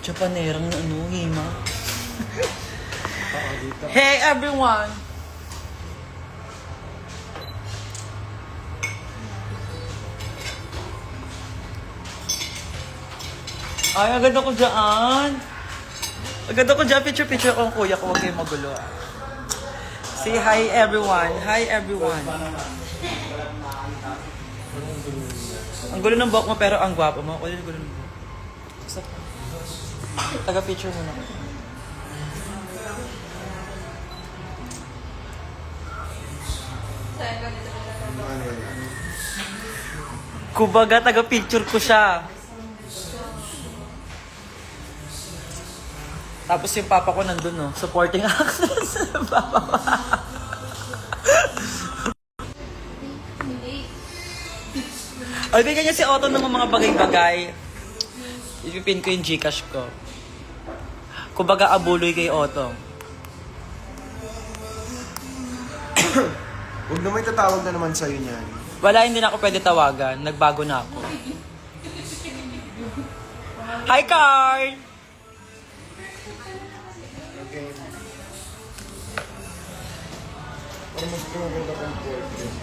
Japanerang na ano, hima. Hey everyone! Ay, agad ako dyan. Agad ako dyan. Picture ko ang kuya ko. Huwag kayong magulo. Say hi everyone. Hi everyone. Ang gulo ng buhok mo pero ang gwapo mo. Kuya, ang gulo ng buhok. Stop. Taga-picture muna. Kumbaga, taga-picture ko siya. Tapos yung papa ko nandun, no? Supporting actress. Papa ko. Ay, bigyan niya si Otto ng mga bagay-bagay. Ipipin ko yung Gcash ko. Kumbaga, abuloy kay Otto. Huwag na may tatawag na naman sa'yo niyan. Wala, hindi na ako pwede tawagan. Nagbago na ako. Hi, Carl! Okay. Para mas kumaganda kong portrait.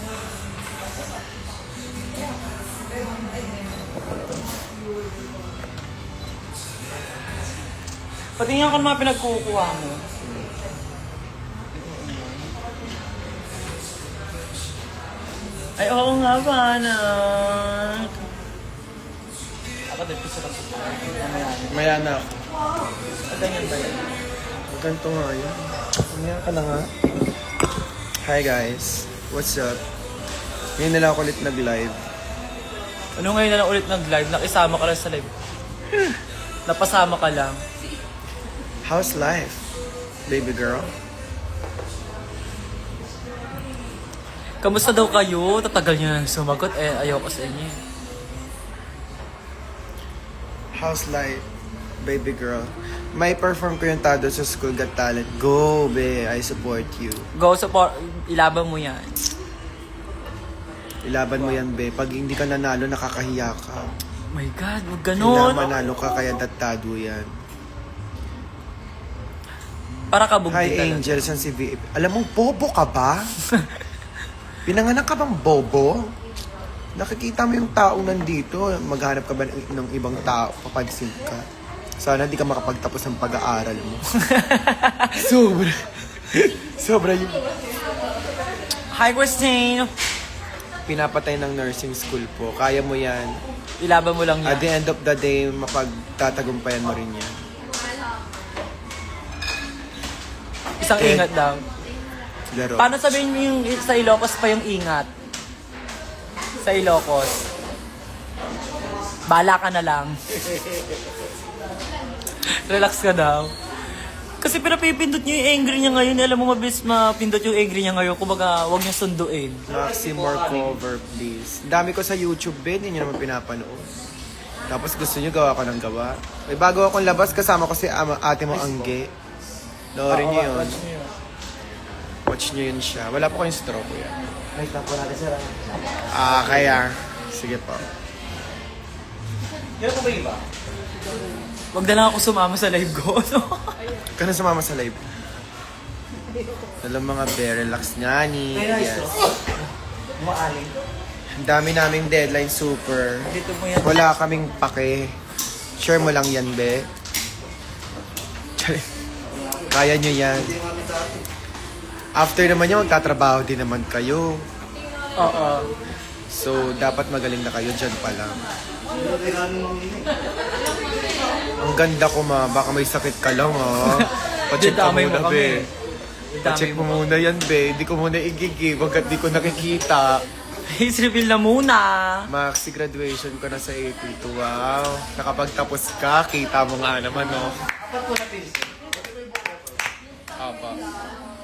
Patingin ko ng mga pinagkukuha mo. Ay, oo nga ba, anak? Ako din, piso ka sa Maya na ako. ganyan ba yan? Ganito nga yun. Maya ka na nga. Hi guys. What's up? Ngayon na lang ako ulit nag-live. Ano ngayon na lang ulit nag-live? Nakisama ka lang sa live. Napasama ka lang. How's life, baby girl? Kamusta daw kayo? Tatagal niyo nang sumagot. Ayoko sa inyo. How's life, baby girl? May perform ko yung Tado sa School Got Talent. Go, be. I support you. Go support. Ilaban mo yan. Ilaban mo yan, be. Pag hindi ka nanalo, nakakahiya ka. Oh my God, wag Kailangan ganon. manalo ka, kaya datado yan. Para ka bugti Hi, talaga. Angel. San si VP? Alam mo, bobo ka ba? Pinanganak ka bang bobo? Nakikita mo yung tao nandito. Maghanap ka ba ng ibang tao? Papansin ka. Sana di ka makapagtapos ng pag-aaral mo. Sobra. Sobra yung Hi, Christine. pinapatay ng nursing school po. Kaya mo yan. Ilaban mo lang At yan. the end of the day, mapagtatagumpayan mo rin yan. Isang ingat lang. Laro. Paano sabihin mo yung sa Ilocos pa yung ingat? Sa Ilocos. Bala ka na lang. Relax ka daw. Kasi pinapipindot niyo yung angry niya ngayon. Alam mo, mabilis mapindot yung angry niya ngayon. Kumbaga, huwag niyo sunduin. Maxi, more cover, please. Ang dami ko sa YouTube, Ben. Hindi nyo naman pinapanood. Tapos gusto nyo gawa ko ng gawa. May bago akong labas. Kasama ko si ate mo, Angge. Noorin nyo yun. Watch nyo yun siya. Wala po kayong straw ko yan. Wait lang po natin, sir. Kaya. Sige po. Yan po ba iba? Huwag na lang ako sumama sa live ko. Ka na sumama sa live. Alam mga bear, relax nga ni. Yes. Maaling. Ang dami naming deadline, super. Dito mo yan. Wala kaming pake. Share mo lang yan, be. Kaya nyo yan. After naman yun, magtatrabaho din naman kayo. Oo. So, dapat magaling na kayo dyan pa lang. Ang ganda ko, ma. Baka may sakit ka lang, ha. Pacheck ka Damay mo muna, kami. be. Pacheck mo muna yan, be. Hindi ko muna igigib hanggat di ko nakikita. Face reveal na muna. Maxi, graduation ko na sa AP2. Wow. Nakapagtapos ka, kita mo nga naman, no? Apa.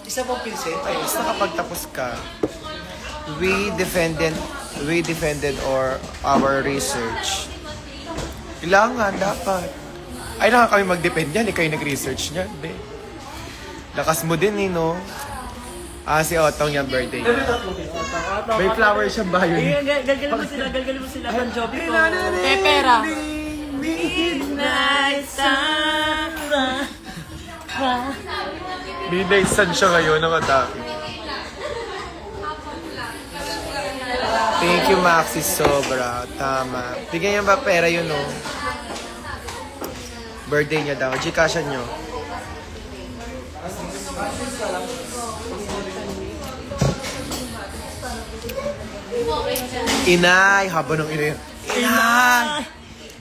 Isa pong pinset. Tapos nakapagtapos ka, we defended our research. Kailangan, dapat. Ay, naka kami mag-depend yan. Ikaw yung nag-research niyan, be. Lakas mo din, no? Si Otong yung birthday niya. May flower siyang bayo niya. Galgalin mo sila. Bon Jovi ko. Pepera. Midnight sun. Midnight sun siya ngayon, nakatake. Thank you, Maxi. Sobra. Tama. Bigyan niya ba pera yun, no? Birthday niya daw. Gcashan niyo. Inay! Haba ng inay. Inay!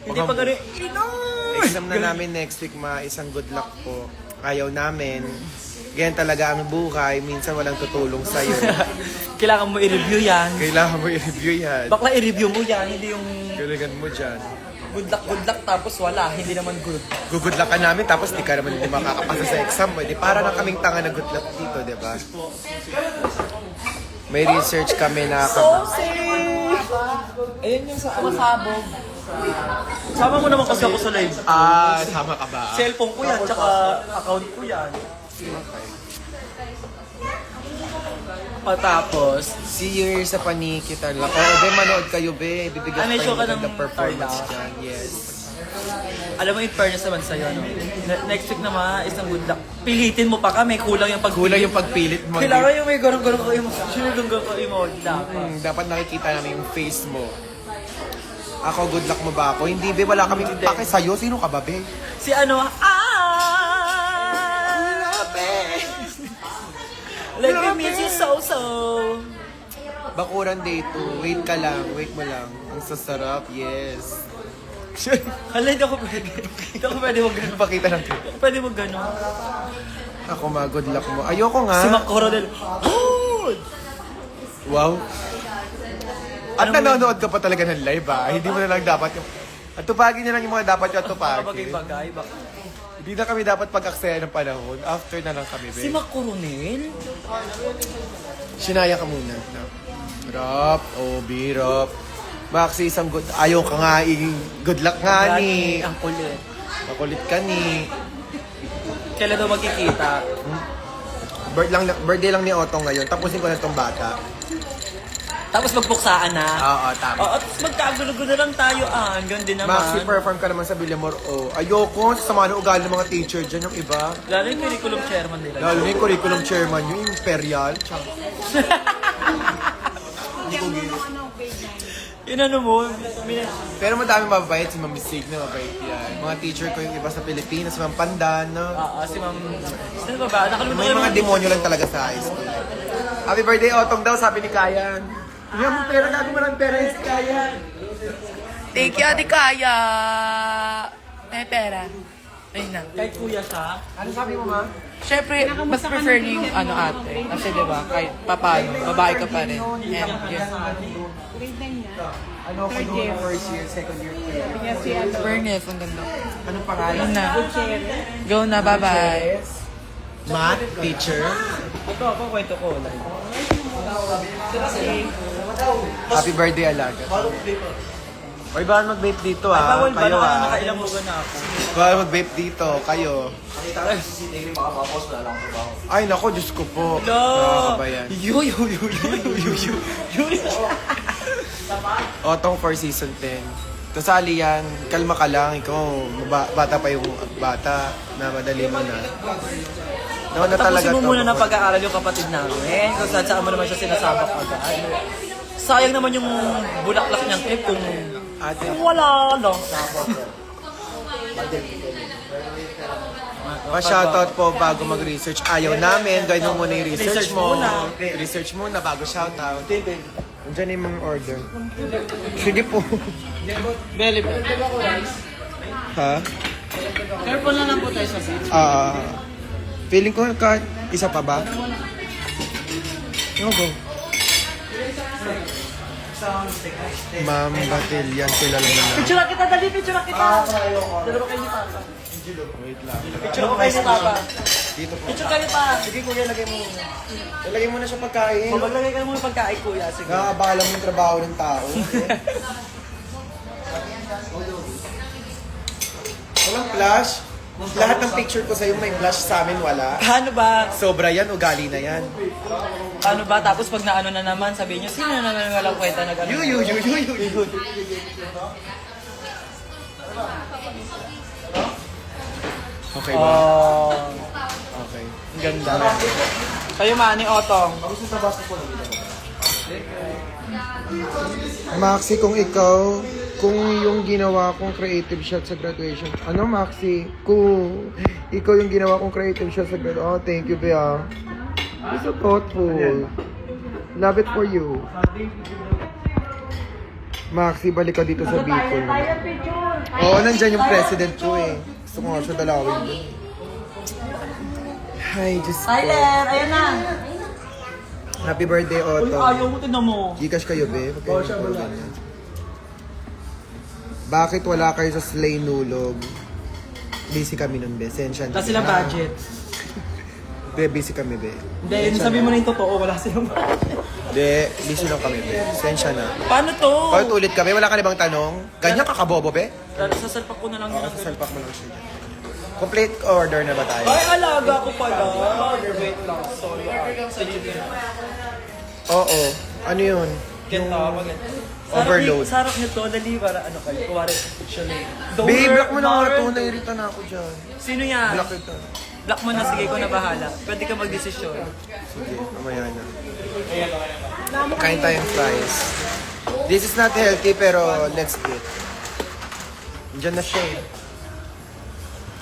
Hindi pa gano'n. Exam na namin next week, isang good luck po. Ayaw namin. Ganyan talaga ang buhay. Minsan walang tutulong sa'yo. Kailangan mo i-review yan. Kailangan mo i-review yan. Bakla i-review mo yan, hindi yung Kailangan mo dyan. good luck tapos wala, hindi naman good. Good luck ka namin, tapos di ka naman hindi makakapasa sa exam mo. Di para na kaming tanga na good luck dito, di ba? May research kami na... safe! Ayun yung sa masabog. Sama mo naman kasi ako sa live. Sama ka ba? Cellphone ko yan, tsaka account ko yan. Okay. Patapos, See you here sa Paniki talaga. Oo, be, manood kayo, be. Bibigyan may show kayo ka ng ng performance Carla? dyan. Yes. alam mo in fairness naman sa'yo, no? Next week naman, isang good luck. Pilitin mo pa kami, kulang yung pagpilit. Kulang yung pagpilit mo. Kailangan yung may garong-garong ko yung sinugong ko yung Dapat nakikita namin yung face mo. Ako, good luck mo ba ako? Hindi, be. Wala kaming pake sa'yo. Sino ka ba, be? Si ano, like we miss you so. Bakuran day 2. Wait ka lang. Wait mo lang. Ang sasarap. Yes. Hala, hindi ako pwede. Hindi ako pwede mag gano'n. Pakita lang. Pwede mag gano'n. Ako ma, good luck mo. Ayoko nga. Si Mac Coronel. Wow. At Anong- nanonood ka pa talaga ng live, Hindi mo na lang dapat yung... At tupagin niya lang yung mga dapat yung tupagin. Bagay-bagay. Hindi na kami dapat pag-aksaya ng panahon. After na lang kami, Si babe. Mac Coronel? Sinaya ka muna. No? Rap, Birop. Maxi, isang good... Ayaw ka nga, good luck nga ni. Ang kulit. Makulit ka ni. Kailan daw magkikita? Birthday lang ni Otong ngayon. Tapusin ko na itong bata. Tapos magpuksaan na. Oo, tama. Oo, at magkagulo-gulo lang tayo. Ganun din naman. Maxi, perform ka naman sa Villamor. Ayoko, sama ng ugali ng mga teacher dyan, yung iba. Lalo yung curriculum chairman nila. Lalo na yung curriculum chairman, yung imperial. Hindi ko gino. Yun ano mo. Pero madami mabait, si Ma'am Sig na mabait yan. Mga teacher ko yung iba sa Pilipinas, Ma'am Pandan, no? Si Ma'am... Sino ba ba? Nakalimutan May ko mga yung- demonyo lang talaga sa high school. Happy birthday, Otong daw, sabi ni Kayan. Yan mo pera, gago mo lang pera yung si Kayan. Thank you, Ate Kaya. May pera. Ayun na. Kahit kuya siya. Ano sabi mo, Ma? Siyempre, mas prefer niyo yung ate. Kasi diba, kahit papano, babae ka pa rin. And yun. Ano ako doon, first year, second year, third year. Bernice, ang ganda. Anong pangalan? Ayun na. Go na, bye-bye. Math teacher. Ito ako, kwento ko. Happy birthday, Alaga. Oy, bawal mag-vape dito, Bawal ba Kayo, na nakailang mo na ako? Bawal mag-vape dito, kayo. Ay, nako, Diyos ko po. Nakakabayan. Otong for season 10. Kasali yan, kalma ka lang, ikaw, bata pa yung bata na madali mo na. Nauna talaga Tapusin mo to. muna ng pag-aaral yung kapatid namin. Kung saan mo naman siya sinasabak agad. Sayang naman yung bulaklak niyang clip kung Ate, wala lang. pa-shoutout po bago mag-research. Ayaw namin, gawin mo muna yung research Research mo. muna. Research muna bago shoutout. Nandiyan yung mga order. Sige po. Belly ba? Ha? Careful na lang po tayo sa seat. Feeling ko isa pa ba? Go. Ma'am Batilyan, kilala mo na. Picture kita, dali, picture kita. Dalawa kayo ni Papa. Wait lang. Picture ko kayo ni Papa. Dito po. Picture kayo pa. Sige kuya, lagay mo muna. Lagay mo na siya pagkain. Maglagay ka mo ng pagkain, kuya. Sige. Nakakabala mo yung trabaho ng tao. Walang flash? Lahat ng picture ko sa'yo may blush, sa amin wala. Paano ba? Sobra yan, ugali na yan. Paano ba? Tapos pag naano na naman, sabihin nyo, sino na naman walang kwenta na gano'n? Yu. Okay ba? Oh, Okay. ang ganda. Kayo, Manny Otong. Maxi, kung yung ginawa kong creative shot sa graduation. Ano, Maxi? Kung ikaw yung ginawa kong creative shot sa graduation. Oh, thank you, Bea. You're so thoughtful. Love it for you. Maxi, balik ka dito sa Bicol. Oo, nandyan yung president ko eh. Gusto ko nga siya dalawin doon. Hi, Diyos ko. Tyler, ayan na. Happy birthday, Uy, Otto. ayaw mo, tinan mo. Gcash kayo, be? Huwag kayo ganyan. Bakit wala kayo sa Slay Nulog? Busy kami nun, be. Sensya na. Wala silang budget. Be, busy kami, be. Then, sabi mo na yung totoo, wala silang budget. Be, busy lang kami, be. Sensya na. Paano to? Kahit ulit kami, wala ka na bang tanong? Ganyan ka kabobo, be? Sasalpak ko na lang yun. Sasalpak mo lang siya dyan. Complete order na ba tayo? Ay, alaga ko pala. Wait lang, sorry. Oo. Ano yun? Kenta, maganda. Overload. Sarap nyo to, dali para ano kayo, kuwari actually. Be, block mo na nga ito. Nairita na ako dyan. Sino yan? Block ito. Block mo na, sige ko na bahala. Pwede ka magdesisyon. Sige, mamaya na. Kain tayong fries. This is not healthy, pero let's eat. Diyan na siya eh.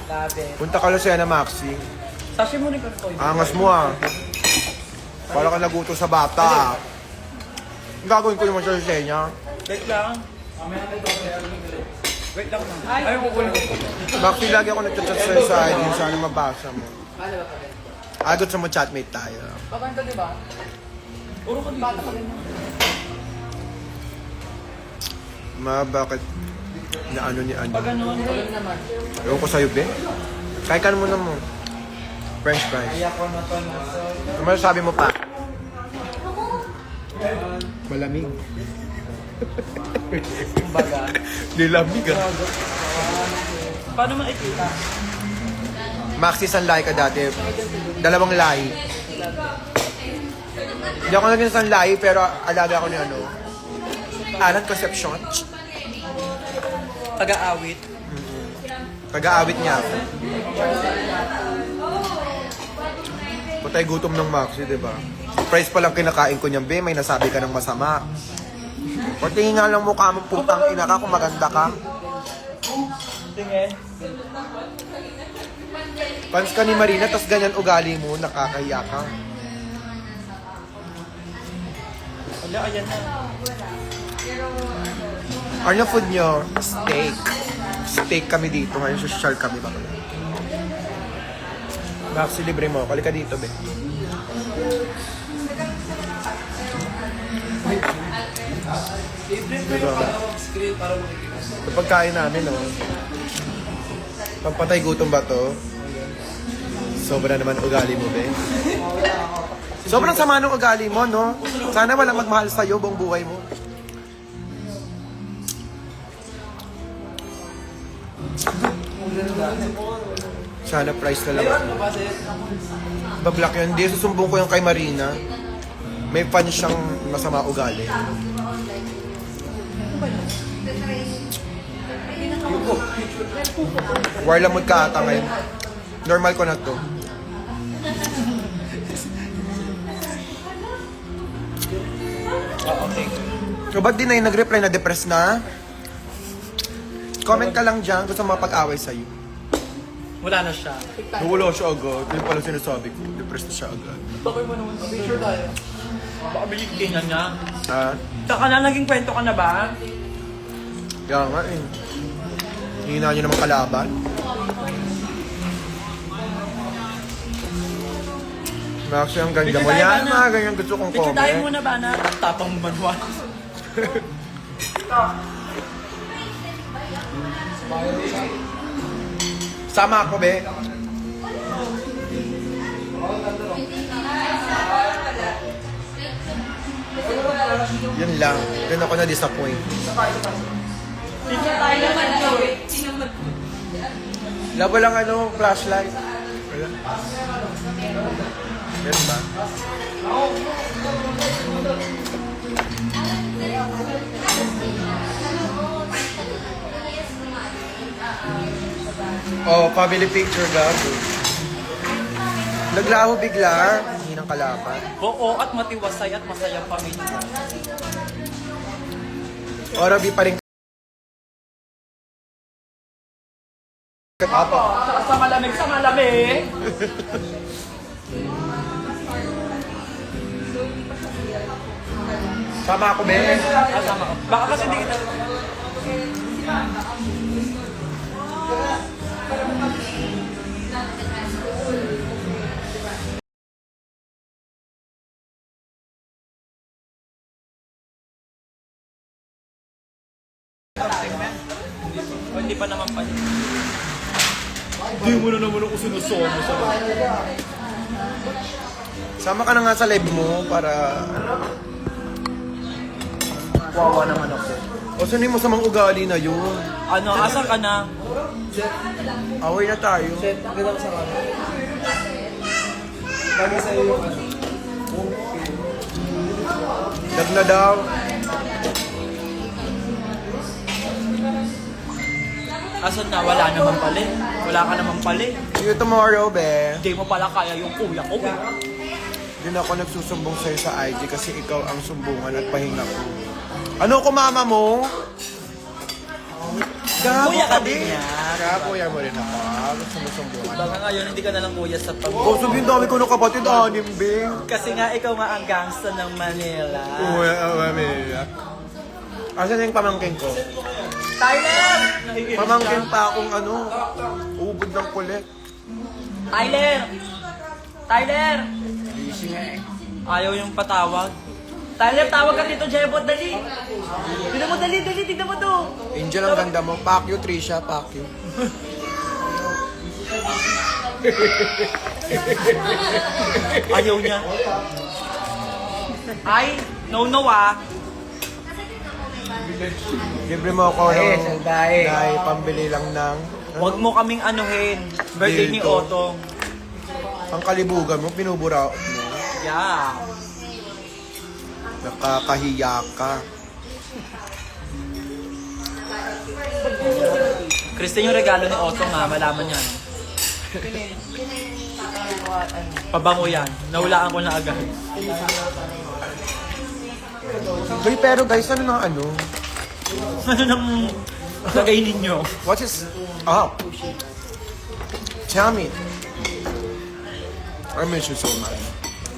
Labi. Punta ka lang siya na Maxi. Sashi mo rin ko. Angas mo ah. Para ka naguto sa bata. Gagawin ko naman siya sa niya. Wait lang. Wait lang. Ayaw ko kulang. Maxi, lagi ako nagchat-chat sa'yo sa ID. Sana mabasa mo. Agot sa mo chatmate tayo. Pagkanta, di ba? Puro ka bata ka rin. Bakit na ano ni ano? Pag ganun, Ewan ko sa'yo, be. Kahit ka muna mo. French fries. kaya ko na to nasa. Ano masasabi mo pa? Malamig. Baga. Nilamig ah. Paano makikita? Maxi, saan lahi ka dati? Dalawang lahi. Hindi ako naging saan lahi, pero alaga ako ni ano. Alan Concepcion. Taga-awit. Taga-awit niya ako. Patay gutom ng Maxi, di ba? Price pa lang kinakain ko niyan, be. May nasabi ka ng masama. Patingin nga lang mukha mong putang ina ka kung maganda ka. Tingin. Fans ka ni Marina, tas ganyan ugali mo, nakakahiya ka. Wala, ayan na. Ano food nyo? Steak. Steak kami dito. Ngayon, social kami ba? Maxi, libre mo. Kali ka dito, be. Diba? Ito pagkain namin, no? Pagpatay gutom ba to? Sobra naman ugali mo, be. Sobrang sama ng ugali mo, no? Sana walang magmahal sa'yo buong buhay mo. Sana price na lang ako. Bablock yun. Hindi, susumbong ko yung kay Marina. May fan siyang masama ugali. Warlamod ka ata ngayon. Normal ko na to. Okay. So, ba't di na yung nag-reply na depressed na? Comment ka lang dyan kung sa mga pag-away sa'yo. Wala na siya. Wala siya agad. Yun pala sinasabi ko. Depressed na siya agad. Bakit mo naman? Picture tayo. Baka biligin na niya. Ha? Saka na, naging kwento ka na ba? Kaya nga eh. Hihina nyo naman kalaban. Actually, ang ganda mo. Picture tayo Yan, ba na? mga ganyan gusto kong Picture tayo comment. muna ba na? Tapang manual. Sama ako, be. Yun lang. Doon ako na-disappoint. Picture tayo na. Labo lang ano, flashlight. Wala. Meron ba? Oh, family picture gago. Naglaho bigla. Hindi ng kalaban. Oo, at matiwasay at masayang pamilya. Orabi pa rin. Apo. Sa malamig, sa malamig! Sama ako, Ben. Asama ko. Baka kasi hindi kita... O, hindi pa naman pala. Hindi mo na naman ako sinusomo sa Sama ka na nga sa live mo para... Wawa naman ako. O saan mo sa mga ugali na yun? Ano, asan ka na? Away na tayo. Lag na daw. Asan na? Wala naman pala. Wala ka naman pala. See you tomorrow, be. Hindi mo pala kaya yung kuya ko. Din ako nagsusumbong sa'yo sa IG kasi ikaw ang sumbungan at pahinga ko. Ano ko mama mo? Gago Kuya ka ka din din. yan. Kuya mo rin ako. Sumusumbungan. Baka ngayon hindi ka na lang kuya sa pag... Oh, sabihin dami ko ng kapatid, anim, Bing. Kasi nga ikaw nga ang gangsta ng Manila. Asan yung pamangkin ko? Tyler! Pamangkin pa akong ano, ubod ng kulit. Tyler! Tyler! Ayaw yung patawag. Tyler, tawag ka dito, Jebot, dali! Tignan mo, dali, tignan mo to! Angel, ang ganda mo. Pack you, Trisha, pack you. Ayaw niya. Ay, no ah. Libre mo ako ng dahil pambili lang ng Huwag mo kaming anuhin. Birthday ni Dito. Otong. ang kalibugan mo, pinuburaot mo. Yeah. Nakakahiya ka. Kristen yung regalo ni Otong nga, malaman yan. Pabango yan. Nahulaan ko na agad. Uy, pero guys, ano na ano? Ano nang lagay ninyo? What is... Oh. Tell me. I miss you so much.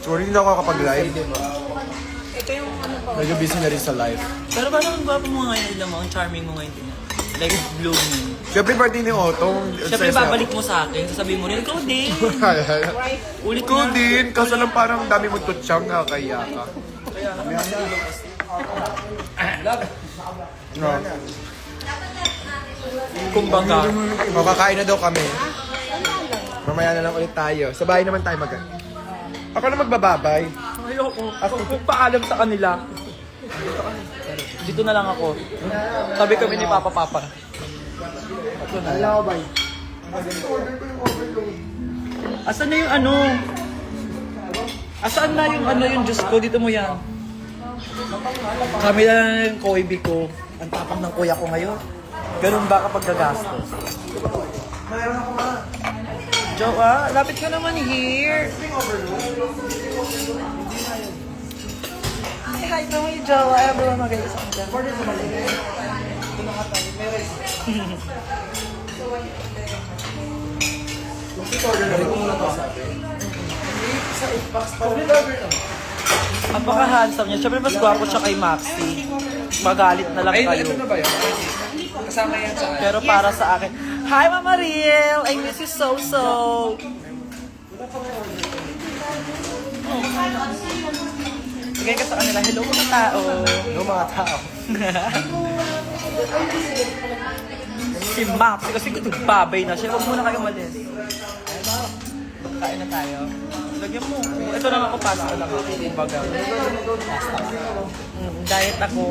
Sorry, hindi na ako kapag-live. Ito yung ano pa. Medyo busy na rin sa live. Pero parang ang gwapo mo ngayon, alam mo, ang charming mo ngayon din. Like blooming. Siyempre, birthday ni Otong. Siyempre babalik mo sa akin, sasabihin mo rin, ikaw din. Ulit Ikaw na. din. Kaso lang parang dami mo tutsang nakakaya ka. No. Kumbaga. O, kakain na daw kami. Mamaya na lang ulit tayo. Sa bahay naman tayo Ako na magbababay. Ayoko. Kung paalam sa kanila. Dito na lang ako. Tabi kami ni Papa. Asan na yung ano? Asaan na yung ano yung Diyos ko? Dito mo yan. Kami na lang yung koibi ko. Ang tapang ng kuya ko ngayon. Ganun ba kapag gagastos? Mayroon ako ma. Jowa, lapit ka naman here. Hi to you, Jowa. Everyone magaling sa kanila. Ang baka-handsome niya. Siyempre mas gwapo siya kay Maxi. Magalit na lang kayo. ba yun? Kasama yan sa Pero para sa akin, hi Mama Riel! I miss you so. Bigay ka sa kanila, hello mga tao. No, mga tao. Si Maxi kasi babay na siya. Huwag muna kayo malis. Kain na tayo. Lagyan mo. Ito lang ako, pasta lang ako. Kumbaga. Diet ako.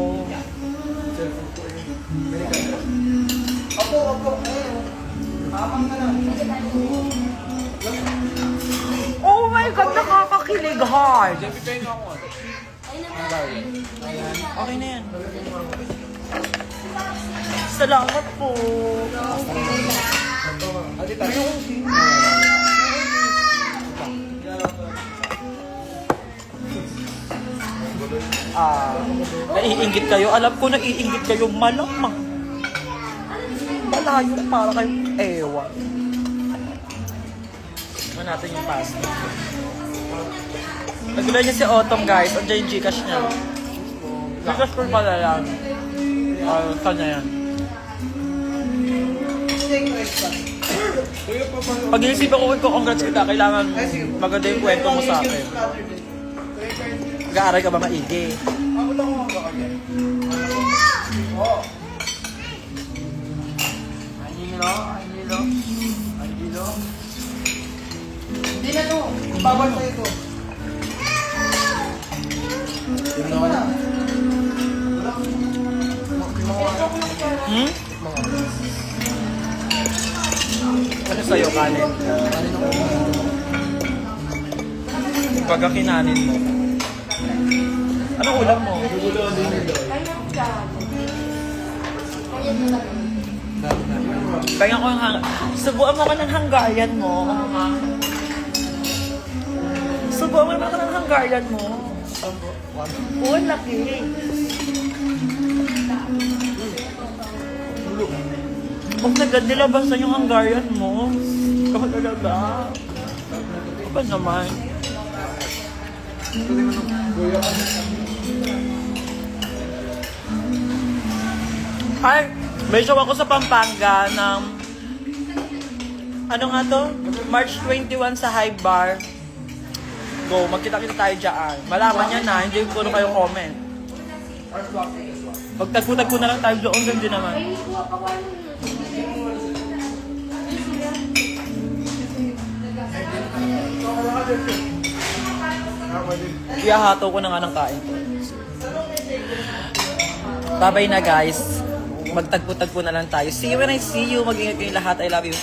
Oh my God, nakakakilig, hard. Okay na yan. Salamat po. Naiinggit kayo. Alam ko naiinggit kayo. Malamang. Malayo para kayong ewan. Tignan natin yung pasta. Nagulan niya si Otong, guys. Andiyan yung Gcash niya. Gcash ko pala yan. Kanya yan. Pag inisip ako ko, congrats kita. Kailangan maganda yung kwento mo sa akin. Mag-aaral ka ba maigi? Hindi na to. Bawal sa ito. Hmm? Ano sa'yo, kanin? Pagka kinanin mo. Anong ulam mo? Kaya ko yung subuan mo ka ng Hungarian mo. Subuan mo naman ka ng Hungarian mo. Oo, laki. Huwag nagad nilabas na yung Hungarian mo. Ikaw talaga. Kapag naman. Ay, may show ako sa Pampanga ng ano nga to? March 21 sa High Bar. Go, magkita-kita tayo dyan. Malaman niya na, hindi ko kayo comment. Magtagpo-tagpo na lang tayo doon, ganda naman. Iyahato ko na nga ng kain ko. Bye-bye na, guys. Magtagpo-tagpo na lang tayo. See you when I see you. Mag-ingat kayong lahat. I love you.